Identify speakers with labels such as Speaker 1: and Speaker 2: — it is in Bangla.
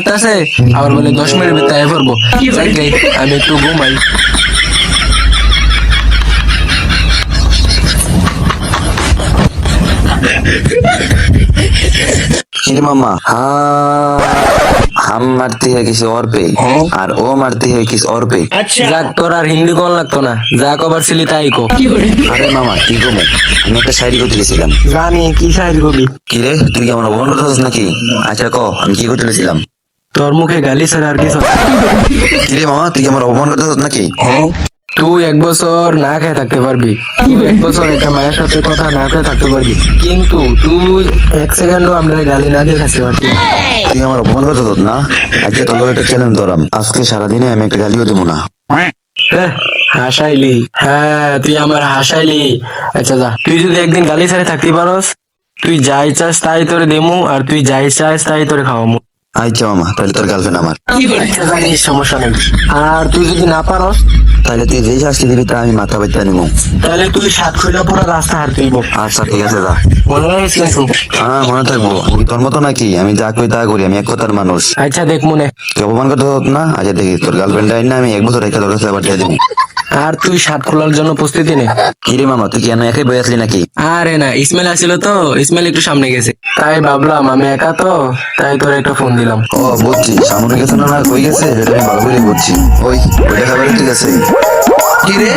Speaker 1: করতেছে, আবার বলে 10 মিনিট ভিতরে আয় পড়বো। যাই গে, আমি একটু ঘুমাই।
Speaker 2: अरे मामा हाँ हम मरते हैं किसी और पे और वो मरते हैं किसी और पे।
Speaker 1: যাক, তোর আর হিন্দি কোন লাগতো না, যা কবার ছিলি তাই কো।
Speaker 2: আরে মামা কি কমে আমি একটা শায়রি করতে গেছিলাম।
Speaker 1: জানি কি শায়রি কবি।
Speaker 2: কি রে তুই কি আমার অপমান করতেছিস নাকি? আচ্ছা ক আমি কি করতে গেছিলাম?
Speaker 1: তোর মুখে গালি ছাড়া আর কিছু না।
Speaker 2: কি রে মামা তুই কি আমার অপমান করতেছিস নাকি?
Speaker 1: তুই 1 বছর না খেয়ে থাকতে পারবি, তুই 1 বছর একটা মায়ের সাথে কথা না খেয়ে থাকতে পারবি, কিন্তু তুই 1 সেকেন্ডও আমরা গালি না দিয়ে থাকতে পারবি।
Speaker 2: তুই আমার অপমান করতেছিস না? আজকে তোর লগে একটা চ্যালেঞ্জ ধরাম, আজকে সারাদিনে আমি একটা গালিও দেবো না।
Speaker 1: হাসাইলি, হ্যাঁ তুই আমার হাসাইলি। আচ্ছা যা, তুই যদি একদিন গালি ছাড়ে থাকতে পারস, তুই যাই চাস তাই তোরে দেমু, আর তুই যাই চাস তাই তোরে খাওয়ামু।
Speaker 2: আচ্ছা মামা তাহলে তোর গার্লফ্রেন্ড আমার।
Speaker 1: আচ্ছা, জানিস সমস্যা নেই। আর তুই যদি না পারস,
Speaker 2: তাহলে তুই যেই শাস্তি দিবি তা আমি মাথা বাইতে নিবো।
Speaker 1: তাহলে তুই 7 খুলে পুরো রাস্তা হার তুইব।
Speaker 2: আচ্ছা ঠিক আছে যা।
Speaker 1: মনে রাখিস কিন্তু।
Speaker 2: হ্যাঁ মনে থাকবো, আমি কি তোর মতো নাকি? আমি যা করি তা করি, আমি এক কথার মানুষ।
Speaker 1: আচ্ছা দেখ মনে।
Speaker 2: তুই অপমান করতে হত না? আচ্ছা দেখি তোর গার্লফ্রেন্ড না আমি 1 বছর রেখে তোর কাছে আবার দিয়ে দেবো।
Speaker 1: আর তুই 7 খোলার জন্য প্রস্তুতি নে।
Speaker 2: কিরে মামা তুই কি একাই বয়ে আসলি নাকি?
Speaker 1: আরে না, ইসমাইল আসছিল তো, ইসমাইল একটু সামনে গেছে, তাই ভাবলাম আমি একা তো, তাই তোর একটা ফোন দিলাম।
Speaker 2: ও বুঝছি, সামনে গেছে না না কই গেছে সেটা আমি ভালো করে বুঝছি। ওইটা খাবার ঠিক আছে।
Speaker 1: কি রে?